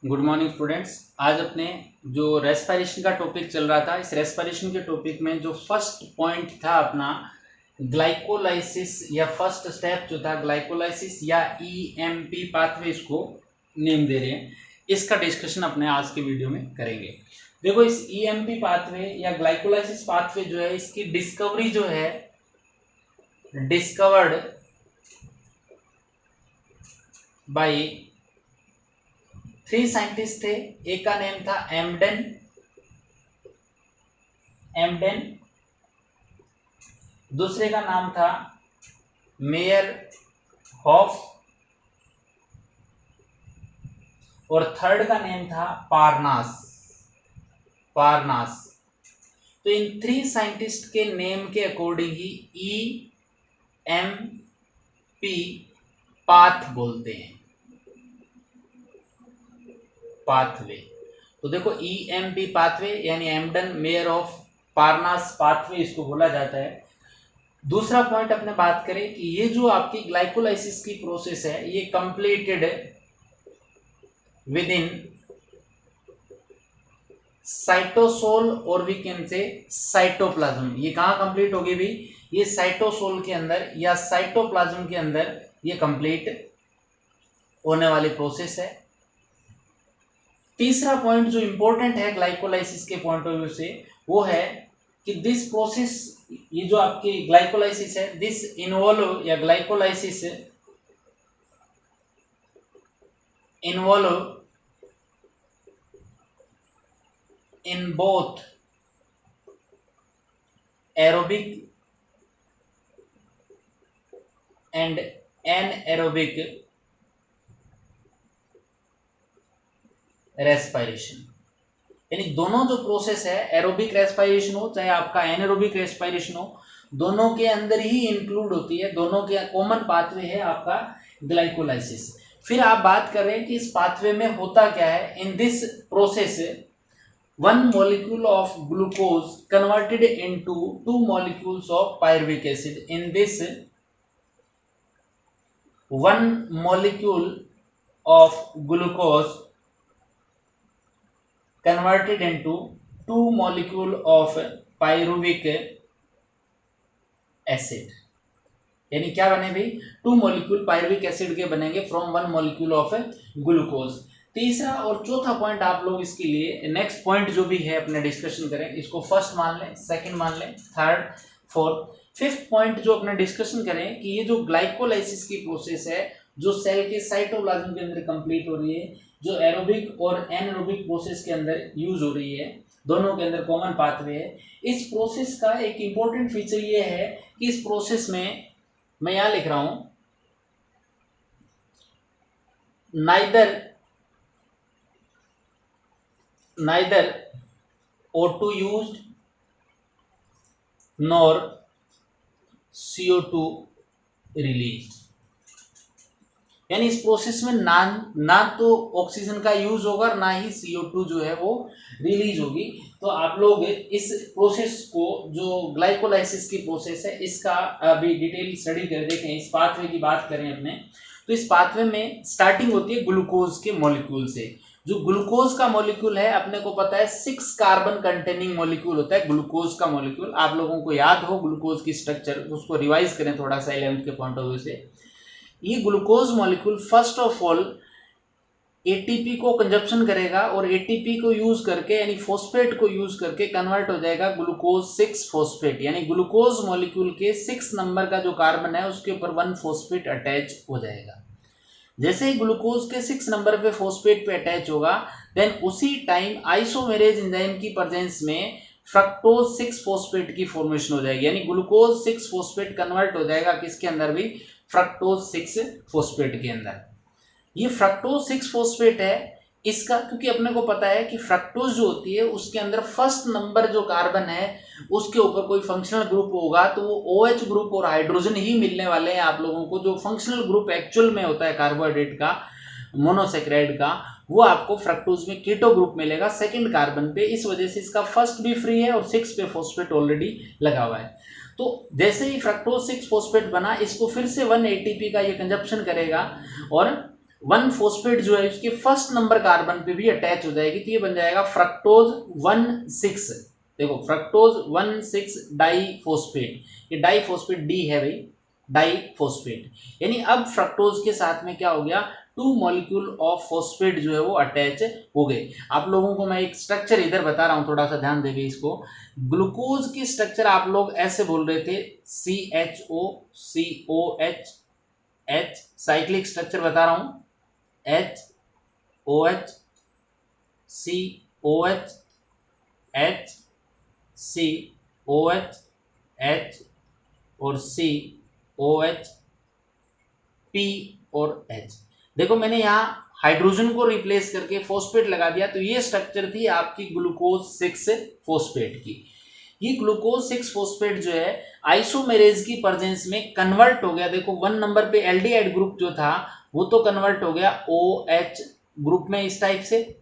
Good morning students. आज अपने जो रेस्पिरेशन का टॉपिक चल रहा था, इस रेस्पिरेशन के टॉपिक में जो फर्स्ट पॉइंट था अपना ग्लाइकोलाइसिस या फर्स्ट स्टेप जो था ग्लाइकोलाइसिस या ईएमपी पाथवे, इसको नेम दे रहे हैं। इसका डिस्कशन अपने आज के वीडियो में करेंगे। देखो, इस ईएमपी पाथवे या ग्लाइकोलाइसिस पाथवे जो है, इसकी डिस्कवरी जो है डिस्कवर्ड बाय 3 साइंटिस्ट थे। एक का नेम था एमडेन, दूसरे का नाम था मेयर हॉफ और थर्ड का नेम था पारनास। तो इन 3 साइंटिस्ट के नेम के अकॉर्डिंग ही ईएमपी पाथ बोलते हैं, पाथवे। तो देखो, ईएमपी पाथवे यानी एमडन मेयर ऑफ पारनास पाथवे इसको बोला जाता है। दूसरा पॉइंट अपने बात करें कि ये जो आपकी ग्लाइकोलाइसिस की प्रोसेस है, ये कंप्लीटेड विद इन साइटोसोल और वी कैन से साइटोप्लाज्म। ये कहाँ कंप्लीट होगी भी? ये साइटोसोल के अंदर या साइटोप्लाज्म के अंदर ये कंप्लीट होने वाली प्रोसेस है। तीसरा पॉइंट जो इंपॉर्टेंट है ग्लाइकोलाइसिस के पॉइंट ऑफ व्यू से, वो है कि दिस प्रोसेस, ये जो आपकी ग्लाइकोलाइसिस है, दिस इन्वॉल्व या glycolysis involve in both aerobic and anaerobic respiration. यानी दोनों जो प्रोसेस है, एरोबिक रेस्पिरेशन हो चाहे आपका एनएरोबिक रेस्पिरेशन हो, दोनों के अंदर ही इंक्लूड होती है, दोनों के कॉमन पाथवे है आपका ग्लाइकोलाइसिस। फिर आप बात कर रहे हैं कि इस पाथवे में होता क्या है। इन this process 1 molecule of glucose converted into 2 molecules of pyruvic acid. In this 1 molecule of glucose converted into 2 molecule of pyruvic acid, यानी क्या बने भाई? 2 मॉलिक्यूल पायरुविक एसिड के बनेंगे फ्रॉम 1 मॉलिक्यूल ऑफ ग्लूकोज। तीसरा और चौथा पॉइंट आप लोग इसके लिए नेक्स्ट पॉइंट जो भी है अपने डिस्कशन करें, इसको फर्स्ट मान लें, सेकंड मान लें, थर्ड, फोर्थ, फिफ्थ पॉइंट जो अपने डिस्कशन करें कि ये जो ग्लाइकोलाइसिस की प्रोसेस है, जो सेल के साइटोप्लाज्म के अंदर कंप्लीट हो रही है, जो एरोबिक और एनएरोबिक प्रोसेस के अंदर यूज हो रही है, दोनों के अंदर कॉमन पाथवे है। इस प्रोसेस का एक इंपॉर्टेंट फीचर ये है कि इस प्रोसेस में मैं यहां लिख रहा हूं, neither O2 used nor CO2 released। यानी इस प्रोसेस में ना तो ऑक्सीजन का यूज होगा, ना ही CO2 जो है वो रिलीज होगी। तो आप लोग इस प्रोसेस को, जो ग्लाइकोलाइसिस की प्रोसेस है, इसका अभी डिटेल स्टडी कर देखें। इस पाथवे की बात करें अपने, तो इस पाथवे में स्टार्टिंग होती है ग्लूकोज के मॉलिक्यूल से। जो ग्लूकोज का मॉलिक्यूल है, अपने को पता है 6 कार्बन कंटेनिंग मॉलिक्यूल होता है ग्लूकोज का मॉलिक्यूल। आप लोगों को याद हो ग्लूकोज की स्ट्रक्चर, उसको रिवाइज करें थोड़ा सा 11th के पॉइंट ऑफ व्यू से। ये glucose molecule first of all ATP को कंजप्शन करेगा और एटीपी को यूज करके, यानी फॉस्फेट को यूज करके कन्वर्ट हो जाएगा ग्लूकोज 6 फॉस्फेट। यानी ग्लूकोज मॉलिक्यूल के 6 नंबर का जो कार्बन है, उसके ऊपर 1 फॉस्फेट अटैच हो जाएगा। जैसे ही ग्लूकोज के 6 नंबर पे फॉस्फेट पे अटैच होगा, देन उसी टाइम आइसोमेरेज एंजाइम की प्रेजेंस में फ्रक्टोज 6 फॉस्फेट की फॉर्मेशन हो जाएगी। यानी ग्लूकोज 6 फॉस्फेट कन्वर्ट हो जाएगा किसके अंदर भी? फ्रक्टोज 6 फॉस्फेट के अंदर। ये फ्रक्टोज 6 फॉस्फेट है इसका, क्योंकि अपने को पता है कि फ्रक्टोज जो होती है उसके अंदर फर्स्ट नंबर जो कार्बन है उसके ऊपर कोई फंक्शनल ग्रुप होगा, तो वो OH ग्रुप और हाइड्रोजन ही मिलने वाले हैं आप लोगों को। जो फंक्शनल ग्रुप एक्चुअल में होता है कार्बोहाइड्रेट का, मोनोसेक्राइड का, वो आपको फ्रक्टोज में कीटो ग्रुप मिलेगा सेकंड कार्बन पे। इस वजह से इसका फर्स्ट भी फ्री है और 6 पे फॉस्फेट ऑलरेडी लगा हुआ है। तो जैसे ही फ्रक्टोज 6 फॉस्फेट बना, इसको फिर से 1 ATP का ये कंजप्शन करेगा और वन फॉस्फेट जो है उसके फर्स्ट नंबर कार्बन पे भी अटैच हो जाएगी, तो ये बन जाएगा फ्रक्टोज 1,6। देखो फ्रक्टोज 1,6 डाइफॉस्फेट, ये डाइफॉस्फेट डी है भाई, डाइफॉस्फेट। यानी अब फ्रक्टोज के साथ में क्या हो गया, टू मॉलिक्यूल ऑफ फॉस्फेट जो है वो अटैच हो गए। आप लोगों को मैं एक स्ट्रक्चर इधर बता रहा हूं, थोड़ा सा ध्यान देंगे इसको। ग्लूकोज की स्ट्रक्चर आप लोग ऐसे बोल रहे थे, CHO, COH, H, cyclic structure बता रहा हूं, HOH, COH, H, COH, H और COH, P और H। देखो मैंने यहाँ हाइड्रोजन को रिप्लेस करके फॉस्फेट लगा दिया, तो ये स्ट्रक्चर थी आपकी ग्लूकोज 6 फॉस्फेट की। ये ग्लूकोज 6 फॉस्फेट जो है आइसोमेरेज की प्रेजेंस में कन्वर्ट हो गया। देखो 1 नंबर पे एल्डिहाइड ग्रुप जो था वो तो कन्वर्ट हो गया OH ग्रुप में इस टाइप से,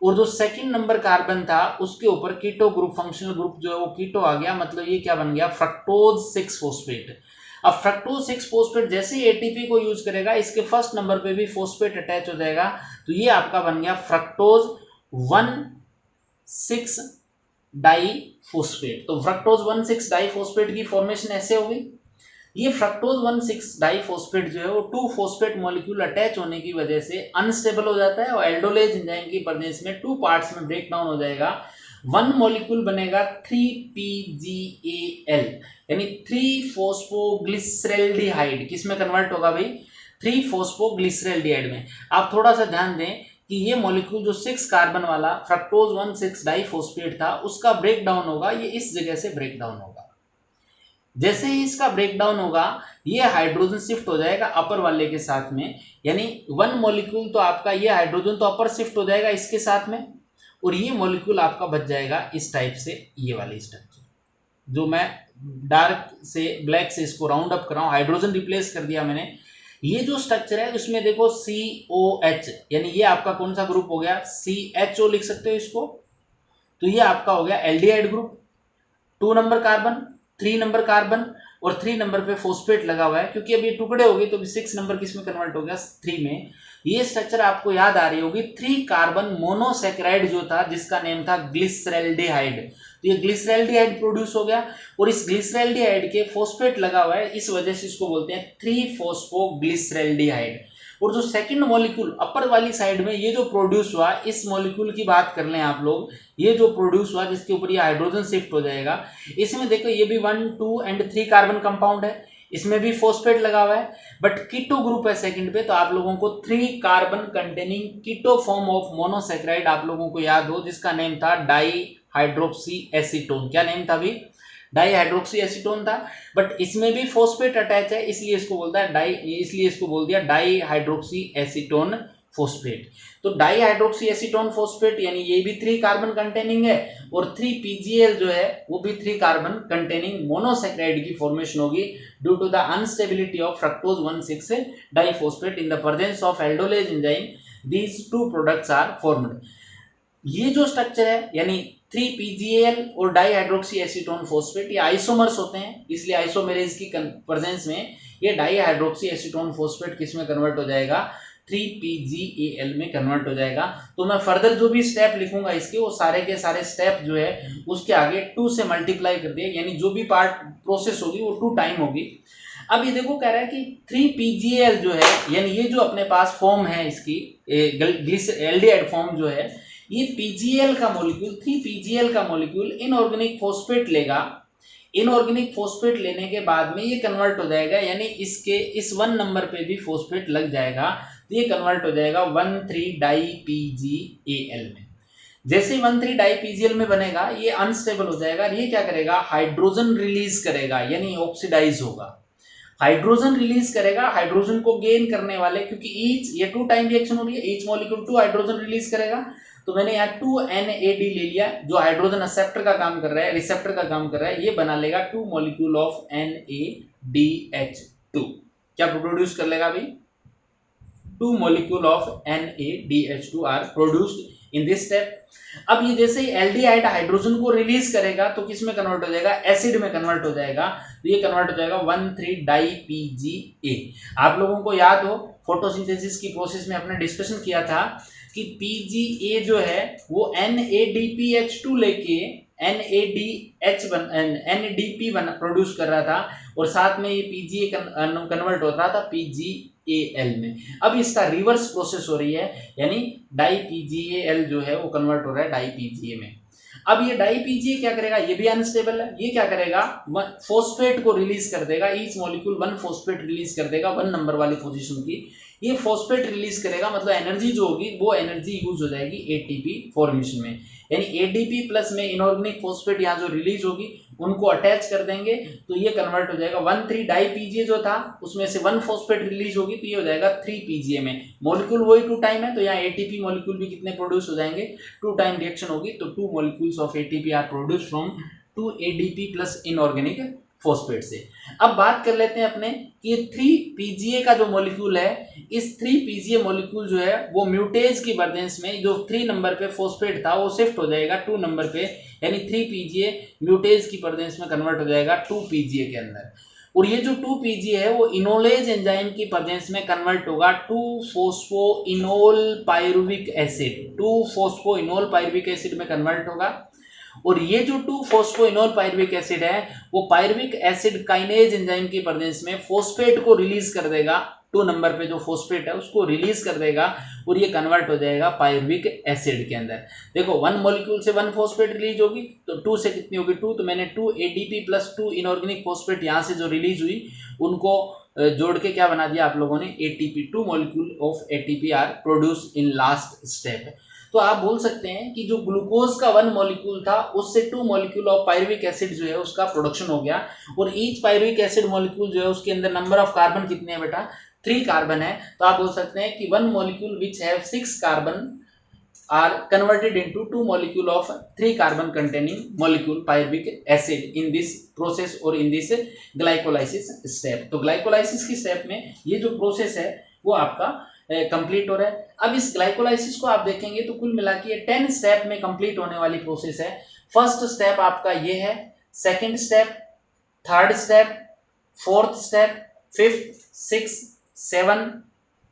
और जो सेकंड नंबर कार्बन था उसके ऊपर कीटो ग्रुप, फंक्शनल ग्रुप जो है वो कीटो आ गया, मतलब ये क्या बन गया, फ्रक्टोज 6 फॉस्फेट। अब फ्रक्टोज 6 फॉस्फेट जैसे ही एटीपी को यूज करेगा इसके फर्स्ट नंबर पे भी फॉस्फेट अटैच हो जाएगा, तो ये आपका बन गया फ्रक्टोज 1,6 डाइफॉस्फेट। तो फ्रक्टोज 1,6 डाइफॉस्फेट की फॉर्मेशन ऐसे होगी। ये फ्रक्टोज 1,6 डाइफॉस्फेट जो है वो 2 फॉस्फेट मॉलिक्यूल अटैच होने की वजह से अनस्टेबल हो जाता है और एल्डोलेज एंजाइम की प्रेजेंस में 2 पार्ट्स में ब्रेक डाउन हो जाएगा। 1 मॉलिक्यूल बनेगा 3PGAL, यानी 3 फॉस्फोग्लिसरैल्डिहाइड। किस में कन्वर्ट होगा भाई, 3 फॉस्फोग्लिसरैल्डिहाइड में। आप थोड़ा सा ध्यान दें कि ये मॉलिक्यूल जो 6 कार्बन वाला फ्रक्टोज 1,6 डाइफॉस्फेट था उसका ब्रेक डाउन होगा, ये इस जगह से ब्रेक डाउन होगा। जैसे ही इसका ब्रेकडाउन होगा ये हाइड्रोजन शिफ्ट हो जाएगा अपर वाले के साथ में, यानी 1 मॉलिक्यूल तो आपका ये हाइड्रोजन तो अपर शिफ्ट हो जाएगा इसके साथ में, और ये मॉलिक्यूल आपका बच जाएगा इस टाइप से, ये वाली स्ट्रक्चर जो मैं डार्क से ब्लैक से इसको राउंड अप कर रहा हूं, हाइड्रोजन रिप्लेस कर दिया मैंने। ये जो स्ट्रक्चर है उसमें देखो COH, यानी ये आपका कौन सा ग्रुप हो गया, CHO लिख सकते हो इसको, तो ये आपका हो गया aldehyde group, 2 number carbon, 3 number carbon और 3 नंबर पे फॉस्फेट लगा हुआ है, क्योंकि अब ये टुकड़े हो गए तो 6 नंबर किस में कन्वर्ट हो गया, 3 में। ये स्ट्रक्चर आपको याद आ रही होगी, 3 कार्बन मोनोसेकेराइड जो था जिसका नेम था ग्लिसरैल्डिहाइड, तो ये ग्लिसरैल्डिहाइड प्रोड्यूस हो गया, और इस ग्लिसरैल्डिहाइड के फॉस्फेट लगा हुआ है, इस वजह से इसको बोलते हैं 3 फॉस्फोग्लिसरैल्डिहाइड। और जो सेकंड मॉलिक्यूल अपर वाली साइड में ये जो प्रोड्यूस हुआ, इस मॉलिक्यूल की बात कर लें आप लोग, ये जो प्रोड्यूस हुआ जिसके ऊपर ये हाइड्रोजन शिफ्ट हो जाएगा, इसमें देखो ये भी 1, 2 एंड 3 कार्बन कंपाउंड है, इसमें भी फॉस्फेट लगा हुआ है, बट कीटो ग्रुप है सेकंड पे, तो आप लोगों को 3 carbon containing keto form of monosaccharide आप लोगों को याद हो, जिसका नेम था डाई हाइड्रोक्सी एसीटोन। क्या नेम था भी, डाई हाइड्रोक्सी एसीटोन था, बट इसमें भी फॉस्फेट अटैच है, इसलिए इसको बोलता है डाई, इसलिए इसको बोल दिया डाई हाइड्रोक्सी एसीटोन फॉस्फेट। तो डाई हाइड्रोक्सी एसीटोन फॉस्फेट यानी ये भी 3 कार्बन कंटेनिंग है, और 3PGL जो है वो भी 3 कार्बन कंटेनिंग मोनोसेकेराइड की फॉर्मेशन होगी due to the instability of fructose 1,6 diphosphate in the presence of aldolase enzyme, these 2 products are formed. ये जो स्ट्रक्चर है यानी 3PGAL और डाईहाइड्रोक्सी एसीटोन फॉस्फेट, ये आइसोमर्स होते हैं, इसलिए आइसोमेरेज की प्रेजेंस में ये डाईहाइड्रोक्सी एसीटोन फॉस्फेट किस में कन्वर्ट हो जाएगा, 3PGAL में कन्वर्ट हो जाएगा। तो मैं फर्दर जो भी स्टेप लिखूंगा इसके, वो सारे के सारे स्टेप जो है उसके आगे 2 से मल्टीप्लाई कर दिए, यानी जो भी पार्ट प्रोसेस होगी वो 2 टाइम होगी। अब ये देखो कह रहा है कि 3PGAL जो है, यानी ये जो अपने पास फॉर्म है इसकी एल्डिहाइड फॉर्म जो है, ये PGL का मॉलिक्यूल, 3PGL का मॉलिक्यूल इनऑर्गेनिक फॉस्फेट लेगा, इनऑर्गेनिक फॉस्फेट लेने के बाद में ये कन्वर्ट हो जाएगा, यानी इसके इस 1 नंबर पे भी फॉस्फेट लग जाएगा, तो ये कन्वर्ट हो जाएगा 1,3 डाई-PGAL में। जैसे ही 1,3 डाई-PGAL में बनेगा ये अनस्टेबल हो जाएगा, ये क्या करेगा, हाइड्रोजन रिलीज करेगा, यानी ऑक्सीडाइज होगा, हाइड्रोजन रिलीज करेगा, हाइड्रोजन को गेन करने वाले, क्योंकि ईच ये 2 टाइम रिएक्शन हो रही है, ईच मॉलिक्यूल 2 हाइड्रोजन रिलीज करेगा, तो मैंने यहाँ 2NAD ले लिया जो हाइड्रोजन एक्सेप्टर का काम कर रहा है, रिसेप्टर का काम कर रहा है, ये बना लेगा 2 मॉलिक्यूल ऑफ NADH2। क्या प्रोड्यूस कर लेगा भाई, 2 molecule of NADH2 are produced in this step. अब ये जैसे ही एल्डिहाइड हाइड्रोजन को रिलीज करेगा तो किस में कन्वर्ट हो जाएगा, एसिड में कन्वर्ट हो जाएगा। तो ये कन्वर्ट हो जाएगा 1,3 डाई PgA। आप लोगों को याद हो फोटोसिंथेसिस की प्रोसेस में अपने डिस्कशन किया था कि PgA जो है वो NADPH2 लेके NADP प्रोड्यूस कर रहा था और साथ में ये PgA कन्वर्ट हो रहा था PgAl में। अब इसका रिवर्स प्रोसेस हो रही है, यानी डाई PgAl जो है वो कन्वर्ट हो रहा है डाई PgA में। अब ये डाई PgA क्या करेगा, ये भी अनस्टेबल है, ये क्या करेगा, फोस्फेट को रिलीज कर देगा। ईच मॉलिक्यूल 1 फोस्फेट रिलीज कर देगा 1 नंबर वाली पोजीशन की। ये फोस्फेट रिलीज करेगा, मतलब एनर्जी जो होगी वो एनर्जी यूज हो जाएगी ATP फॉर्मेशन में, यानी ADP प्लस में इनऑर्गेनिक फोस्फेट यहाँ जो रिलीज होगी उनको अटैच कर देंगे तो ये कन्वर्ट हो जाएगा 1,3 डाई PgA जो था उसमें से 1 फोस्फेट रिलीज होगी तो ये हो जाएगा 3 PgA में। मॉलिक्यूल वही 2 टाइम है तो यहाँ ATP मॉलिक्यूल भी कितने प्रोड्यूस हो जाएंगे, 2 टाइम रिएक्शन होगी तो 2 molecules of ATP are produce from 2 ADP plus inorganic phosphate से। अब बात कर लेते हैं अपने कि 3 PgA का जो मॉलिक्यूल है, इस 3 PgA मॉलिक्यूल जो है वो म्यूटेज की प्रेजेंस में जो 3 नंबर पे फोस्फेट था वो शिफ्ट हो जाएगा 2 नंबर पे, यानी 3 PgA म्यूटेज की प्रेजेंस में कन्वर्ट हो जाएगा 2 PgA के अंदर। और ये जो 2 PgA है वो इनोलेज एंजाइम की प्रेजेंस में कन्वर्ट होगा 2 phosphoenol pyruvic acid, 2 phosphoenol pyruvic acid में कन्वर्ट होगा। और ये जो 2 फोस्फोइनोल पायरुविक एसिड है वो पायरुविक एसिड काइनेज एंजाइम की प्रेजेंस में फोस्फेट को रिलीज कर देगा, 2 नंबर पे जो फोस्फेट है उसको रिलीज कर देगा और ये कन्वर्ट हो जाएगा पायरुविक एसिड के अंदर। देखो 1 मॉलिक्यूल से 1 फोस्फेट रिलीज होगी तो 2 से कितनी होगी 2, तो मैंने 2 ADP प्लस 2 इनऑर्गेनिक फोस्फेट यहाँ से जो रिलीज हुई उनको जोड़ के क्या बना दिया आप लोगों ने, ATP, 2 molecule of ATP are produce in last step. तो आप बोल सकते हैं कि जो ग्लूकोज का 1 मॉलिक्यूल था उससे 2 मॉलिक्यूल ऑफ पायरुविक एसिड जो है उसका प्रोडक्शन हो गया। और ईच पायरुविक एसिड मॉलिक्यूल जो है उसके अंदर नंबर ऑफ कार्बन कितने हैं बेटा, 3 कार्बन है। तो आप बोल सकते हैं कि 1 molecule which have 6 carbon are converted into 2 molecule of 3 carbon containing molecule pyruvic acid in this process or in this glycolysis step। तो glycolysis की स्टेप में ये जो प्रोसेस है वो आपका कंप्लीट हो रहा है। अब इस ग्लाइकोलाइसिस को आप देखेंगे तो कुल मिला के 10 स्टेप में कंप्लीट होने वाली प्रोसेस है। फर्स्ट स्टेप आपका ये है, second step, third step, fourth step, fifth, six, 7,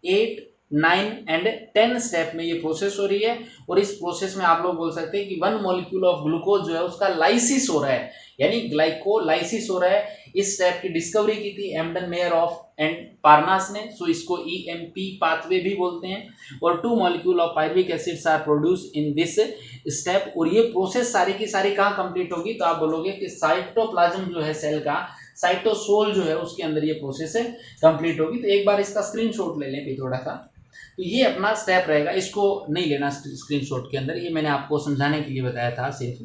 8, 9 and 10 step में ये प्रोसेस हो रही है। और इस प्रोसेस में आप लोग बोल सकते हैं कि 1 मॉलिक्यूल ऑफ ग्लूकोज जो है उसका लाइसिस हो रहा है, यानी ग्लाइकोलाइसिस हो रहा है। इस स्टेप की डिस्कवरी की थी एम्डन मेयर ऑफ एंड पार्नास ने, सो इसको EMP पाथवे भी बोलते हैं। और 2 molecule of pyruvic acids are produce in this step. और ये प्रोसेस सारी की सारी कहाँ कंप्लीट होगी, तो आप बोलोगे कि साइटोप्लाज्म जो है सेल का, साइटोसोल जो है उसके अंदर ये प्रोसेस कंप्लीट होगी। तो एक बार इसका स्क्रीनशॉट ले लें थोड़ा सा, तो ये अपना स्टेप रहेगा, इसको नहीं लेना स्क्रीनशॉट के अंदर, ये मैंने आपको समझाने के लिए बताया था सिर्फ।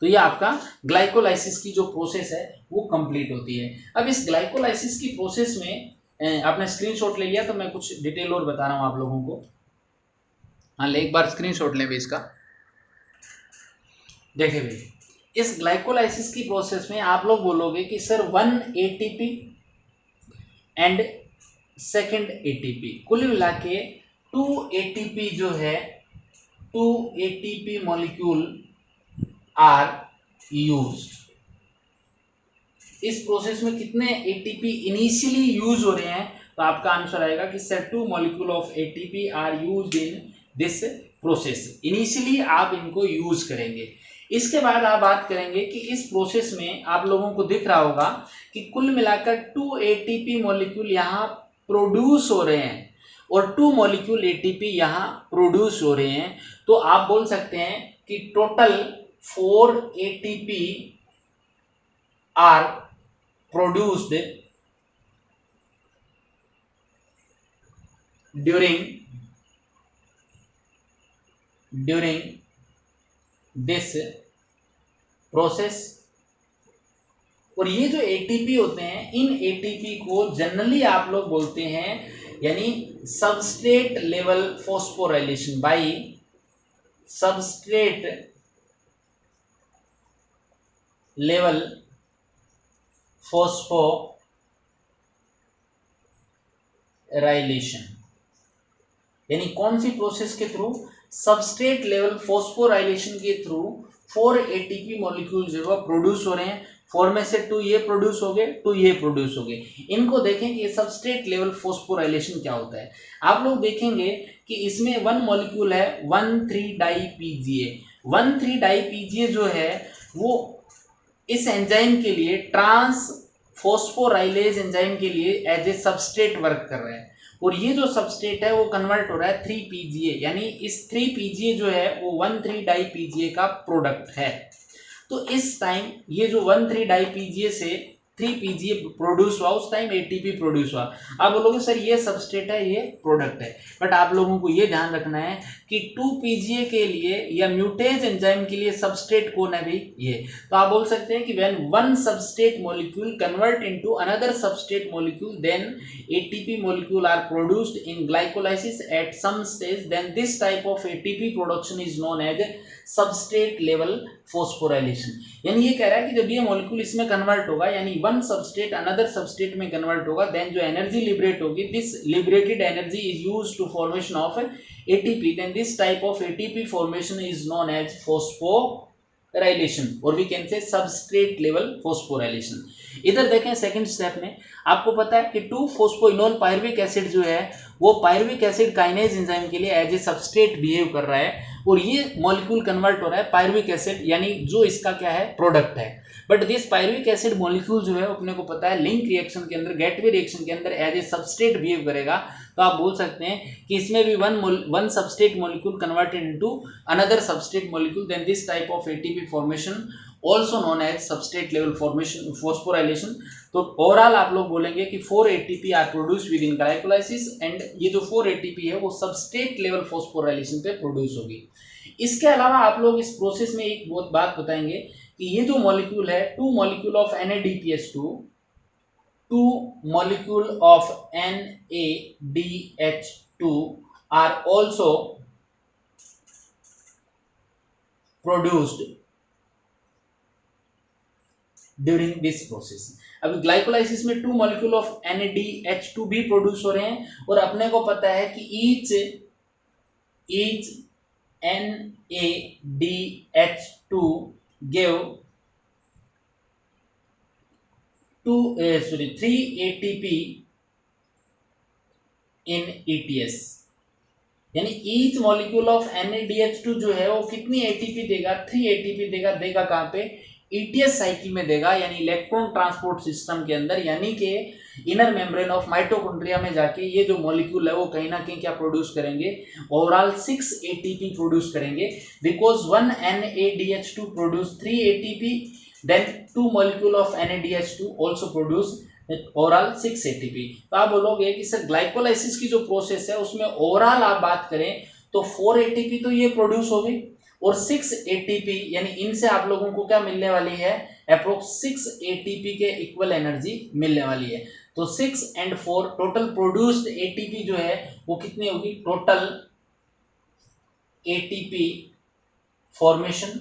तो ये आपका ग्लाइकोलाइसिस की जो प्रोसेस है वो कंप्लीट होती है। अब इस ग्लाइकोलाइसिस की प्रोसेस में आपने स्क्रीनशॉट ले लिया तो मैं कुछ डिटेल और बता रहा हूँ आप लोगों को। हाँ ले, एक बार स्क्रीनशॉट ले भी इसका, देखिए भाई इस ग्लाइकोलाइसिस की प्रोसेस में आप लोग बोलोगे कि sir 1 ATP and second ATP, कुल मिला के 2 ATP जो है, 2 ATP मॉलिक्यूल आर यूज। इस प्रोसेस में कितने ATP इनिशियली यूज हो रहे हैं, तो आपका आंसर आएगा कि sir 2 molecule of ATP are use in this process. Initially आप इनको यूज करेंगे। इसके बाद आप बात करेंगे कि इस प्रोसेस में आप लोगों को दिख रहा होगा कि कुल मिलाकर 2 ATP मॉलिक्यूल यहाँ प्रोड्यूस हो रहे हैं और 2 मॉलिक्यूल ATP यहाँ प्रोड्यूस हो रहे हैं। तो आप बोल सकते हैं कि total 4 ATP are produced during this process. और ये जो ATP होते हैं, इन ATP को जनरली आप लोग बोलते हैं यानी substrate level phosphorylation, bye substrate level phosphorylation. यानी कौन सी प्रोसेस के थ्रू, सबस्ट्रेट लेवल फॉस्फोराइलेशन के थ्रू 4 एटीपी मॉलिक्यूल जो है प्रोड्यूस हो रहे हैं। 4 में से 2 ये प्रोड्यूस हो गए, 2 ये प्रोड्यूस हो गए। इनको देखें कि सबस्ट्रेट लेवल फॉस्फोराइलेशन क्या होता है। आप लोग देखेंगे कि इसमें 1 मॉलिक्यूल है 1,3-डाईपीजीए। 1,3-डाईपीजीए जो है वो इस एंजाइम के लिए, ट्रांस फॉस्फोराइलेज एंजाइम के लिए एज ए सबस्ट्रेट वर्क कर रहा है। और ये जो सबस्ट्रेट है वो कन्वर्ट हो रहा है 3PGA, यानी इस 3PGA जो है वो 1,3-डाईपीजीए का प्रोडक्ट है। तो इस टाइम ये जो 1,3-डाईपीजीए से 3PGA प्रोड्यूस हुआ, उस टाइम एटीपी प्रोड्यूस हुआ। आप बोलोगे सर ये सबस्ट्रेट है, ये प्रोडक्ट है, बट आप लोगों को ये ध्यान रखना है कि 2PGA के लिए या म्यूटेज एंजाइम के लिए सबस्ट्रेट कौन है भी ये। तो आप बोल सकते हैं कि when one substrate molecule convert into another substrate molecule then ATP molecule are produced in glycolysis at some stage, then this type of ATP production is known as substrate level phosphorylation. यानी ये कह रहा है कि जब ये molecule इसमें convert होगा, यानी वन सबस्ट्रेट अनदर सबस्ट्रेट में कन्वर्ट होगा, देन जो एनर्जी लिबरेट होगी, this liberated energy is used to formation of ATP, then this type of ATP formation is known as phosphorylation, और we can say substrate level phosphorylation. इधर देखें second step में, आपको पता है कि 2-फॉस्फोइनोल पायरुविक एसिड जो है वो पायरुविक एसिड काइनेज एंजाइम के लिए एज ए सबस्ट्रेट बिहेव कर रहा है, और ये मॉलिक्यूल कन्वर्ट हो रहा है पायरुविक एसिड, यानी जो इसका क्या है, प्रोडक्ट है। But this pyruvic acid molecule जो है अपने को पता है लिंक रिएक्शन के अंदर, गेटवे रिएक्शन के अंदर एज ए सबस्ट्रेट बिहेव करेगा। तो आप बोल सकते हैं कि इसमें भी one substrate molecule converted into another substrate molecule, then this type of ATP formation also known as substrate level formation phosphorylation। तो ओवरऑल आप लोग बोलेंगे कि 4 ATP are produce within glycolysis, and ये जो 4 ATP है वो सबस्ट्रेट लेवल फॉस्फोराइलेशन पे प्रोड्यूस होगी। इसके अलावा आप लोग इस प्रोसेस में एक बहुत बात बताएंगे कि ये जो मॉलिक्यूल है 2 molecule of NADPH2, 2 molecule of NADH2 are also produced during this process. अभी ग्लाइकोलाइसिस में 2 मॉलिक्यूल ऑफ NADH2 भी प्रोड्यूस हो रहे हैं, और अपने को पता है कि ईच NADH2 गिव 3 ATP इन ETS, यानी ईच मॉलिक्यूल ऑफ NADH2 जो है वो कितनी ATP देगा, 3 ATP देगा। देगा कहाँ पे, ETS साइकिल में देगा, यानी इलेक्ट्रॉन ट्रांसपोर्ट सिस्टम के अंदर, यानी कि इनर मेम्ब्रेन ऑफ माइटोकॉन्ड्रिया में जाके ये जो मॉलिक्यूल है वो कहीं ना कहीं क्या प्रोड्यूस करेंगे, ओवरऑल 6 ATP प्रोड्यूस करेंगे, because 1 NADH2 produce 3 ATP, then 2 molecule of NADH2 also produce overall 6 ATP। तो आप बोलोगे कि सर ग्लाइकोलाइसिस की जो प्रोसेस है उसमें ओवरऑल आप बात करें तो 4 ATP तो ये प्रोड्यूस हो गई, और 6 ATP, यानी इनसे आप लोगों को क्या मिलने वाली है, अप्रोक्स 6 ATP के इक्वल एनर्जी मिलने वाली है। तो 6 and 4 टोटल प्रोड्यूस्ड ATP जो है वो कितनी होगी, टोटल ATP फॉर्मेशन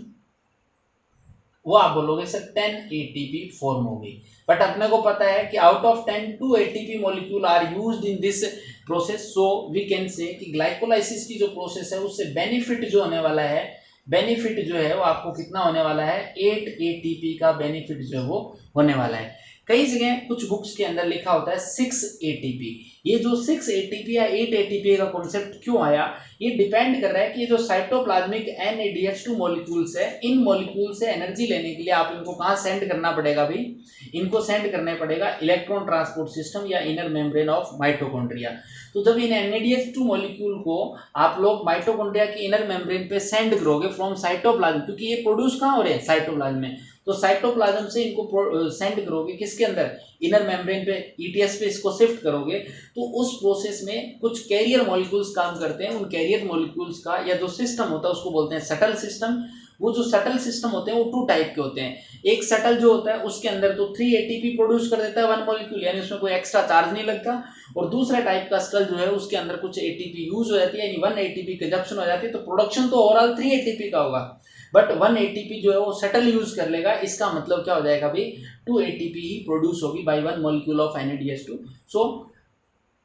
वो आप बोलोगे सर 10 ATP फॉर्म होगी। बट अपने को पता है कि out of 10 2 ATP molecule are used in this process, so we can say कि ग्लाइकोलाइसिस की जो प्रोसेस है उससे बेनिफिट जो होने वाला है, बेनिफिट जो है वो आपको कितना होने वाला है, 8 ATP का बेनिफिट जो है वो होने वाला है। कई जगह कुछ बुक्स के अंदर लिखा होता है 6 ATP। ये जो 6 ATP या 8 ATP का कॉन्सेप्ट क्यों आया, ये डिपेंड कर रहा है कि ये जो साइटोप्लाज्मिक NADH2 मॉलिक्यूल्स है, इन मॉलिक्यूल से एनर्जी लेने के लिए आप इनको कहाँ सेंड करना पड़ेगा भी, इनको सेंड करने पड़ेगा इलेक्ट्रॉन ट्रांसपोर्ट सिस्टम या इनर मेम्ब्रेन ऑफ माइटोकॉन्ड्रिया। तो जब इन NADH2 मॉलिक्यूल को आप लोग माइटोकॉन्ड्रिया के इनर मेम्ब्रेन पे सेंड करोगे फ्रॉम साइटोप्लाज्म, क्योंकि ये प्रोड्यूस कहाँ हो रहे हैं, साइटोप्लाज्म में, तो साइटोप्लाज्म से इनको सेंड करोगे किसके अंदर, इनर मेम्ब्रेन पे, ETS पे इसको शिफ्ट करोगे, तो उस प्रोसेस में कुछ कैरियर मॉलिक्यूल्स काम करते हैं। उन कैरियर मॉलिक्यूल्स का या जो सिस्टम होता है उसको बोलते हैं सटल सिस्टम। वो जो सटल सिस्टम होते हैं वो 2 टाइप के होते हैं। एक सटल जो होता है उसके अंदर तो 3 ATP प्रोड्यूस कर देता है 1 मॉलिक्यूल, यानी उसमें कोई एक्स्ट्रा चार्ज नहीं लगता, और दूसरा टाइप का सटल जो है उसके अंदर कुछ ATP यूज हो जाती है, यानी 1 ATP कंजप्शन हो जाती है, तो प्रोडक्शन तो ओवरऑल 3 ATP का होगा, बट 1 ATP जो है वो सटल यूज कर लेगा। इसका मतलब क्या हो जाएगा भाई, 2 ATP ही प्रोड्यूस होगी बाय 1 मॉलिक्यूल ऑफ NADH2। सो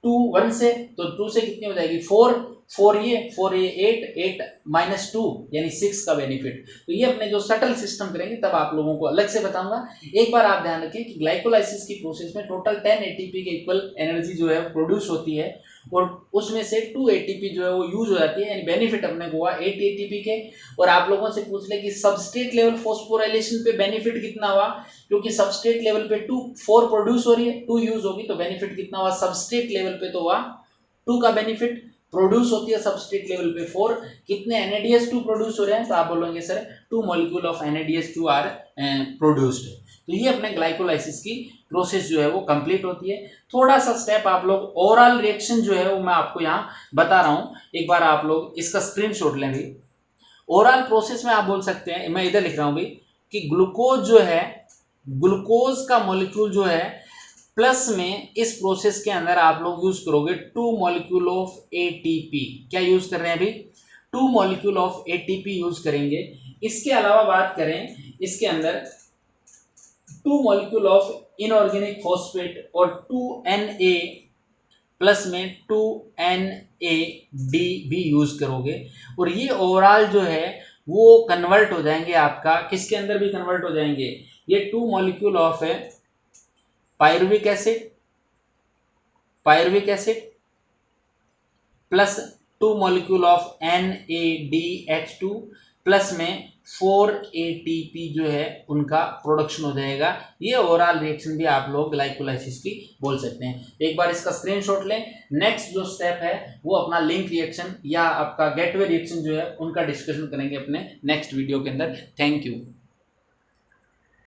2 1 से, तो 2 से कितनी हो जाएगी 4, 4 ये 8 -2 यानी 6 का बेनिफिट। तो ये अपने जो सटल सिस्टम करेंगे तब आप लोगों को अलग से बताऊंगा। एक बार आप ध्यान रखें कि ग्लाइकोलाइसिस की प्रोसेस में टोटल 10 एटीपी के इक्वल एनर्जी जो है प्रोड्यूस होती है और उसमें से 2 एटीपी जो है वो यूज हो जाती है, यानी बेनिफिट अपने को हुआ 8 एटीपी के। और आप लोगों से पूछ ले कि सबस्ट्रेट लेवल फॉस्फोराइलेशन पे बेनिफिट कितना हुआ, क्योंकि सबस्ट्रेट लेवल पे 4 प्रोड्यूस हो रही है, 2 यूज होगी, तो बेनिफिट कितना हुआ सबस्ट्रेट लेवल पे, तो हुआ 2 का बेनिफिट। प्रोड्यूस होती है सबस्ट्रेट लेवल पे 4, कितने NADH2 प्रोड्यूस हो रहे हैं, तो आप बोलोगे sir 2 molecule of NADH2 are produced. तो ये अपने ग्लाइकोलाइसिस की प्रोसेस जो है वो कंप्लीट होती है। थोड़ा सा स्टेप आप लोग ओरल रिएक्शन जो है वो मैं आपको यहाँ बता रहा हूँ, एक बार आप लोग इसका स्क्रीनशॉट लें भाई। ओरल प्रोसेस में आप बोल सकते हैं, मैं इधर लिख रहा हूँ भाई, कि ग्लूकोज जो है, ग्लूकोज का मॉलिक्यूल जो है प्लस में इस प्रोसेस के अंदर आप लोग यूज करोगे 2 मॉलिक्यूल ऑफ ATP। क्या यूज कर रहे हैं अभी, 2 मॉलिक्यूल ऑफ ATP यूज करेंगे। इसके अलावा बात करें, इसके अंदर 2 मॉलिक्यूल ऑफ इनऑर्गेनिक फॉस्फेट और 2Na प्लस में 2NAD भी यूज करोगे। और ये ओवरऑल जो है वो कन्वर्ट हो जाएंगे आपका, किसके अंदर भी कन्वर्ट हो जाएंगे, ये 2 मॉलिक्यूल ऑफ है pyruvic acid plus 2 molecule of NADH2 plus में 4 ATP जो है उनका प्रोडक्शन हो जाएगा। ये ओवरऑल रिएक्शन भी आप लोग ग्लाइकोलाइसिस की बोल सकते हैं। एक बार इसका स्क्रीनशॉट लें। नेक्स्ट जो स्टेप है वो अपना लिंक रिएक्शन या आपका गेटवे रिएक्शन जो है उनका डिस्कशन करेंगे अपने नेक्स्ट वीडियो के अंदर। Thank you.